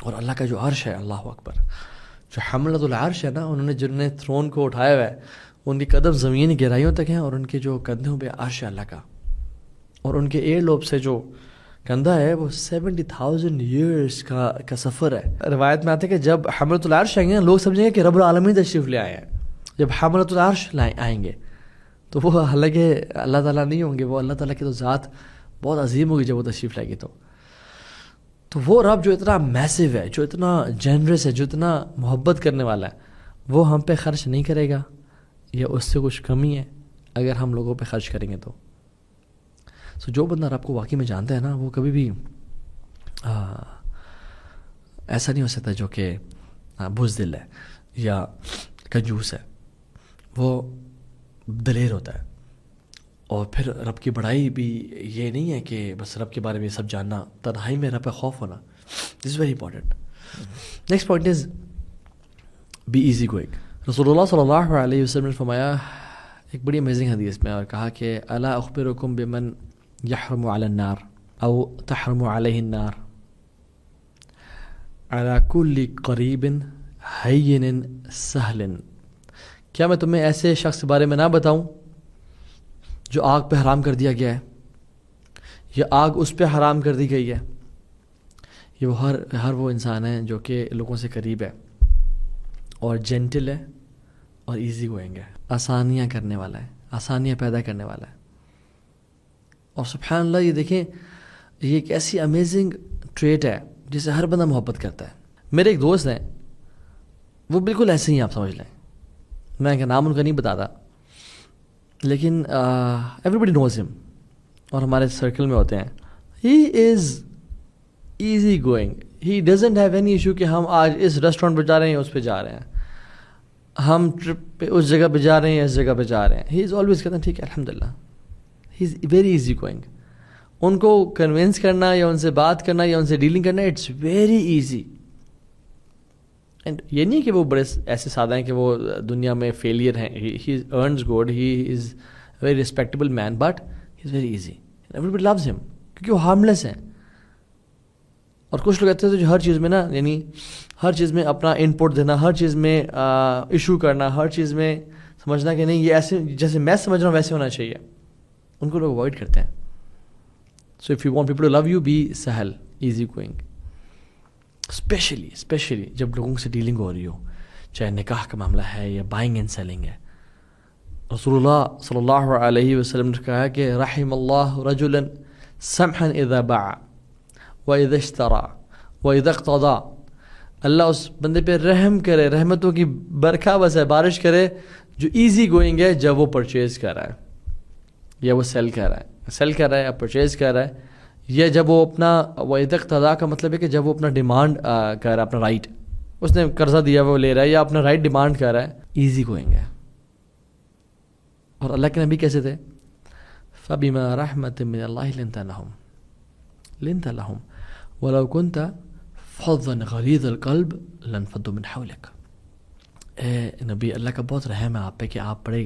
اور اللہ کا جو عرش ہے، اللہ اکبر، جو حملۃ العرش ہے نا، انہوں نے جنہوں نے تھرون کو اٹھایا ہوا ہے، ان کی قدم زمین گہرائیوں تک ہیں، اور ان کے جو کندھوں پہ عرش ہے اللہ کا، اور ان کے ایئر لوب سے جو کندھا ہے وہ 70,000 ایئرس کا سفر ہے۔ روایت میں آتا ہے کہ جب حملۃ العرش آئیں گے لوگ سمجھیں گے کہ رب العالمین تشریف لے آئے ہیں۔ جب حملۃ العرش آئیں گے تو وہ حالانکہ اللہ تعالیٰ نہیں ہوں گے، وہ اللہ تعالیٰ کی تو ذات بہت عظیم ہوگی جب وہ تشریف لائے گی۔ تو وہ رب جو اتنا میسو ہے، جو اتنا جنرس ہے، جو اتنا محبت کرنے والا ہے، وہ ہم پہ خرچ نہیں کرے گا یا اس سے کچھ کمی ہے اگر ہم لوگوں پہ خرچ کریں گے تو؟ جو بندہ رب کو واقعی میں جانتا ہے نا، وہ کبھی بھی ایسا نہیں ہو سکتا جو کہ بزدل ہے یا کنجوس ہے، وہ دلیر ہوتا ہے۔ اور پھر رب کی بڑائی بھی یہ نہیں ہے کہ بس رب کے بارے میں سب جاننا، تنہائی میں رب پہ خوف ہونا، this is very important. Next point is be easy going. رسول اللہ صلی اللہ علیہ وسلم نے فرمایا ایک بڑی امیزنگ حدیث میں، اور کہا کہ الا اخبرکم بمن یحرم علی النار او تحرم علیہ النار علی کل قریب ہین سہل۔ کیا میں تمہیں ایسے شخص کے بارے میں نہ بتاؤں جو آگ پہ حرام کر دیا گیا ہے، یا آگ اس پہ حرام کر دی گئی ہے؟ یہ وہ ہر وہ انسان ہے جو کہ لوگوں سے قریب ہے اور جینٹل ہے اور ایزی گوئنگ ہے، آسانیاں کرنے والا ہے، آسانیاں پیدا کرنے والا ہے۔ اور سبحان اللہ، یہ دیکھیں یہ ایک ایسی امیزنگ ٹریٹ ہے جسے ہر بندہ محبت کرتا ہے۔ میرے ایک دوست ہیں، وہ بالکل ایسے ہی آپ سمجھ لیں، میں کہ نام ان کا نہیں بتاتا، لیکن ایوری بڈی نوز ہم، اور ہمارے سرکل میں ہوتے ہیں۔ He is easy going, he doesn't have any issue کہ ہم آج اس ریسٹورینٹ پہ جا رہے ہیں اس پہ جا رہے ہیں، ہم ٹرپ پہ اس جگہ پہ جا رہے ہیں اس جگہ پہ جا رہے ہیں۔ ہی از آلویز کہتے ہیں ٹھیک ہے الحمد للہ، ہی از ویری ایزی گوئنگ۔ ان کو کنونس کرنا یا ان سے بات کرنا یا ان سے ڈیلنگ کرنا، اٹس ویری ایزی۔ اینڈ یہ نہیں کہ وہ بڑے ایسے سادہ ہیں کہ وہ دنیا میں فیلئر ہیں، he earns good, he is very respectable man, but he is very easy, every loves ہم، کیونکہ وہ ہارملیس ہیں۔ اور کچھ لوگ کہتے ہیں جو ہر چیز میں نا، یعنی ہر چیز میں اپنا ان پٹ دینا، ہر چیز میں ایشو کرنا، ہر چیز میں سمجھنا کہ نہیں یہ ایسے جیسے میں سمجھ رہا ہوں ویسے ہونا چاہیے، ان کو لوگ اوائڈ کرتے ہیں۔ So if you want people to love you, be سہل، ایزی گوئنگ، اسپیشلی جب لوگوں سے ڈیلنگ ہو رہی ہو، چاہے نکاح کا معاملہ ہے یا بائنگ اینڈ سیلنگ ہے۔ رسول اللہ صلی اللہ علیہ وسلم نے کہا کہ رحم اللہ رجلا سمحا اذا باع واذا اشترى واذا اقتضى، اللہ اس بندے پہ رحم کرے، رحمتوں کی برکھا بس ہے، بارش کرے، جو ایزی گوئنگ ہے جب وہ پرچیز کر رہا ہے یا وہ سیل کر رہا ہے یا پرچیز کر رہا ہے، یا جب وہ اپنا وَإِذَا اقْتَضَىٰ کا مطلب ہے کہ جب وہ اپنا ڈیمانڈ کر رہا ہے، اپنا رائٹ، اس نے قرضہ دیا وہ لے رہا ہے یا اپنا رائٹ ڈیمانڈ کر رہا ہے، ایزی گوئنگ ہے۔ اور اللہ کے نبی کیسے تھے؟ فَبِمَا رَحْمَةٍ مِّنَ اللَّهِ لِنْتَ لَهُمْ وَلَوْ كُنْتَ فَظًّا غَلِيظَ الْقَلْبِ لَانفَضُّوا مِنْ حَوْلِكَ۔ اے نبی، اللہ کا بہت رحم ہے آپ پہ کہ آپ بڑے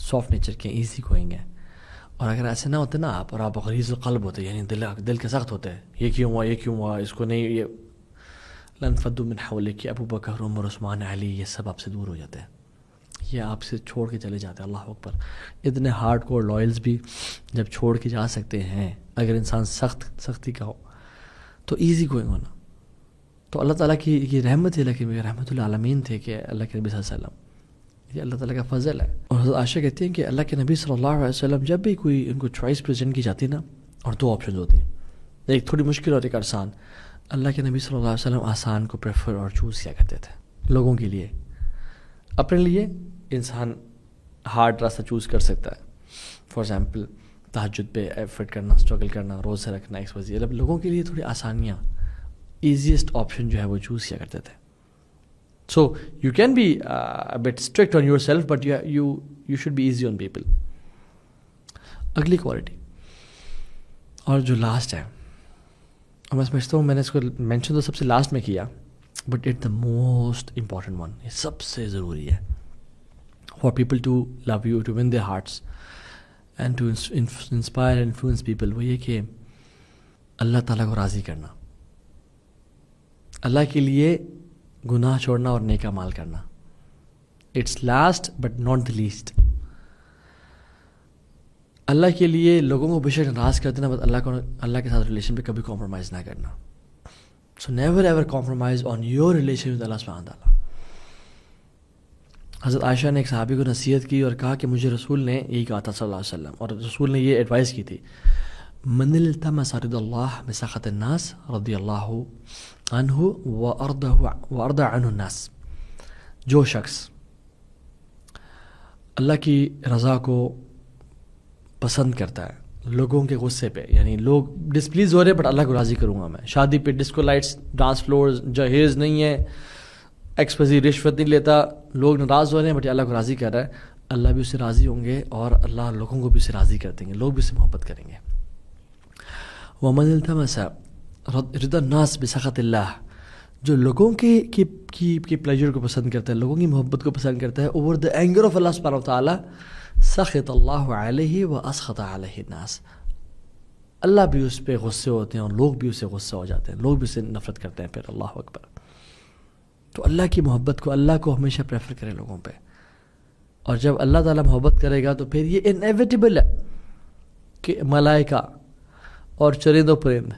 سافٹ نیچر کے، ایزی گوئنگ ہیں، اور اگر ایسے نہ ہوتے نا آپ، اور آپ غلیظ القلب ہوتے، یعنی دل کے سخت ہوتے، یہ کیوں ہوا اس کو نہیں، یہ لانفضوا من حولک، ابو بکر، عمر، عثمان، علی، یہ سب آپ سے دور ہو جاتے ہیں، یہ آپ سے چھوڑ کے چلے جاتے ہیں۔ اللہ اکبر، اتنے ہارڈ کور لوئلز بھی جب چھوڑ کے جا سکتے ہیں، اگر انسان سختی کا ہو تو ایزی گوئنگ ہونا، تو اللہ تعالیٰ کی یہ رحمت ہے، لیکن رحمت العالمین تھے کہ اللہ کے نبی صلی اللہ علیہ وسلم، یہ اللہ تعالیٰ کا فضل ہے۔ اور حضرت عائشہ کہتی ہیں کہ اللہ کے نبی صلی اللہ علیہ وسلم جب بھی کوئی ان کو چوائس پریزنٹ کی جاتی نا، اور دو آپشنز ہوتی ہیں، ایک تھوڑی مشکل اور ایک آسان، اللہ کے نبی صلی اللہ علیہ وسلم آسان کو پریفر اور چوز کیا کرتے تھے لوگوں کے لیے۔ اپنے لیے انسان ہارڈ راستہ چوز کر سکتا ہے، فار ایگزامپل تہجد پہ ایفرٹ کرنا، اسٹرگل کرنا، روزے رکھنا، ایک لوگوں کے لیے تھوڑی آسانیاں، ایزیسٹ آپشن جو ہے وہ چوز کیا کرتے تھے۔ So you can be a bit strict on yourself, but you should be easy on people. اگلی کوالٹی اور جو لاسٹ ہے، اور میں سمجھتا ہوں میں نے اس کو مینشن تو سب سے لاسٹ میں کیا، but it the most important one, یہ سب سے ضروری ہے for people to love you, to win their hearts and to inspire and influence people, وہ یہ کہ اللہ تعالیٰ کو راضی کرنا۔ اللہ کے لیے گناہ چھوڑنا اور نیک اعمال کرنا، it's last but not the least. Allah کے لیے لوگوں کو بے شک ناراض کر دینا، بس اللہ کے ساتھ ریلیشن پہ کبھی کمپرومائز نہ کرنا. So never ever compromise on your relation with Allah سبحانہ تعالیٰ. حضرت عائشہ نے ایک صحابی کو نصیحت کی اور کہا کہ مجھے رسول نے یہی کہا تھا صلی اللہ علیہ وسلم، اور رسول نے یہ ایڈوائز کی تھی، من التمس رضا اللہ بسخط الناس رضی اللہ عنہ وارضى عنہ الناس. جو شخص اللہ کی رضا کو پسند کرتا ہے لوگوں کے غصے پہ، یعنی لوگ ڈسپلیز ہو رہے بٹ اللہ کو راضی کروں گا میں، شادی پہ ڈسکو لائٹس، ڈانس فلورز، جہیز نہیں ہے، ایکسپیسی رشوت نہیں لیتا، لوگ ناراض ہو رہے ہیں بٹ اللہ کو راضی کر رہا ہے، اللہ بھی اس سے راضی ہوں گے اور اللہ لوگوں کو بھی اس سے راضی کر دیں گے، لوگ بھی اس سے محبت کریں گے. ومن التمس رضا الناس بسخط اللہ، جو لوگوں کی پلیجر کو پسند کرتا ہے، لوگوں کی محبت کو پسند کرتا ہے اوور دا اینگر آف اللہ سبحانہ وتعالی، سخط اللہ علیہ واسخط علیہ الناس، اللہ بھی اس پہ غصے ہوتے ہیں اور لوگ بھی اس سے غصہ ہو جاتے ہیں، لوگ بھی اس سے نفرت کرتے ہیں. پھر اللہ اکبر. تو اللہ کی محبت کو، اللہ کو ہمیشہ پریفر کریں لوگوں پہ، اور جب اللہ تعالیٰ محبت کرے گا تو پھر یہ انیویٹیبل ہے کہ ملائکہ اور چرند و پرند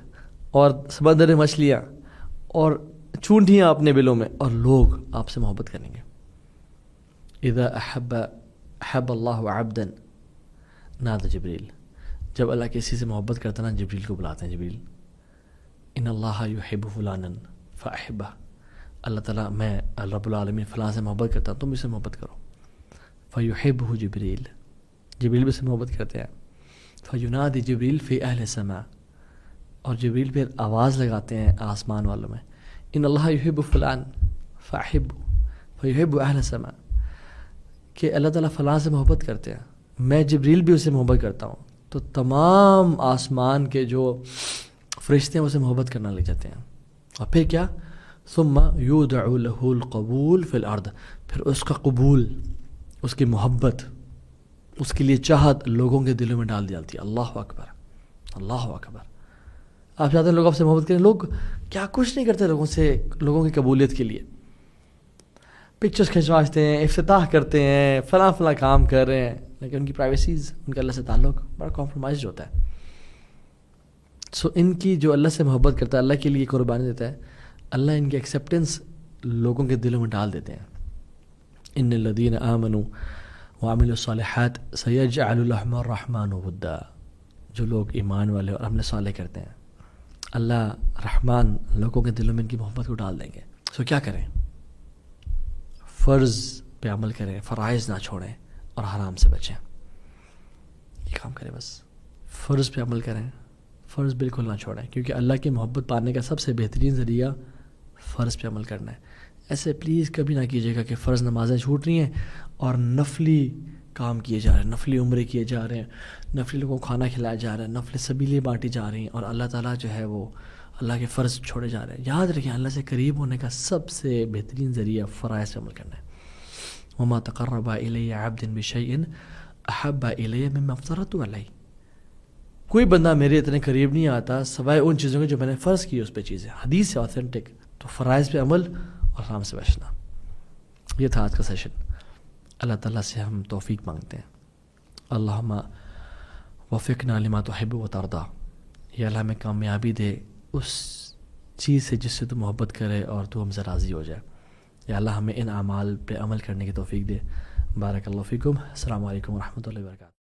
اور سمندر مچھلیاں اور چونٹیاں اپنے بلوں میں اور لوگ آپ سے محبت کریں گے. اذا احب اللہ عبدا نادى جبریل، جب اللہ کسی سے محبت کرتا نا جبریل کو بلاتے ہیں، جبریل ان اللہ یحب فلانا فاحبہ، اللہ تعالیٰ میں رب العالمین فلاں سے محبت کرتا ہوں، تم اس سے محبت کرو. فیحبہ جبریل، جبریل بھی سے محبت کرتے ہیں. فینادی جبریل فی اہل السماء، اور جبریل پھر آواز لگاتے ہیں آسمان والوں میں، ان اللہ یحب فلان فاحب فیحب اہل السماء، کہ اللہ تعالیٰ فلاں سے محبت کرتے ہیں، میں جبریل بھی اسے محبت کرتا ہوں. تو تمام آسمان کے جو فرشتے ہیں اسے محبت کرنا لگ جاتے ہیں. اور پھر کیا، ثم یودع له القبول فی الارض، پھر اس کا قبول، اس کی محبت، اس کے لیے چاہت لوگوں کے دلوں میں ڈال دی جاتی ہے. اللہ اکبر، اللہ اکبر. آپ چاہتے ہیں لوگ آپ سے محبت کریں، لوگ کیا کچھ نہیں کرتے لوگوں سے، لوگوں کی قبولیت کے لیے پکچرز کھنچواتے ہیں، افتتاح کرتے ہیں، فلاں فلاں کام کر رہے ہیں، لیکن ان کی پرائیویسیز، ان کا اللہ سے تعلق بڑا کمپرومائزڈ ہوتا ہے. سو ان کی جو اللہ سے محبت کرتا ہے، اللہ کے لیے قربانی دیتا ہے، اللہ ان کی ایکسیپٹنس لوگوں کے دلوں میں ڈال دیتے ہیں. ان الذین آمنوا وعملوا الصالحات سیجعل لهم الرحمن ودا، جو لوگ ایمان والے اور عمل صالح کرتے ہیں، اللہ رحمان لوگوں کے دلوں میں ان کی محبت کو ڈال دیں گے. سو کیا کریں، فرض پہ عمل کریں، فرائض نہ چھوڑیں اور حرام سے بچیں. یہ کام کریں، بس فرض پہ عمل کریں، فرض بالکل نہ چھوڑیں، کیونکہ اللہ کی محبت پانے کا سب سے بہترین ذریعہ فرض پہ عمل کرنا ہے. ایسے پلیز کبھی نہ کیجیے گا کہ فرض نمازیں چھوٹ رہی ہیں اور نفلی کام کیے جا رہے ہیں، نفلی عمرے کیے جا رہے ہیں، نفلی لوگوں کو کھانا کھلایا جا رہا ہے، نفلی سبیلیں بانٹی جا رہی ہیں، اور اللہ تعالیٰ جو ہے وہ اللہ کے فرض چھوڑے جا رہے ہیں. یاد رکھیں، اللہ سے قریب ہونے کا سب سے بہترین ذریعہ فرائض پہ عمل کرنا ہے. وما تقرب الی عبد بشیء احب الی مما افترضت علیہ، کوئی بندہ میرے اتنے قریب نہیں آتا سوائے ان چیزوں کے جو میں نے فرض کی اس پہ چیزیں. حدیث سے آتھینٹک. تو فرائض پہ عمل اور حرام سے بچنا. یہ تھا آج کا سیشن. اللہ تعالیٰ سے ہم توفیق مانگتے ہیں. اللہم وفقنا لما تحب و ترضی، یا اللہ ہمیں کامیابی دے اس چیز سے جس سے تو محبت کرے اور تو ہم سے راضی ہو جائے. یا اللہ ہمیں ان اعمال پہ عمل کرنے کی توفیق دے. بارک اللہ فیکم. السلام علیکم ورحمۃ اللہ وبرکاتہ.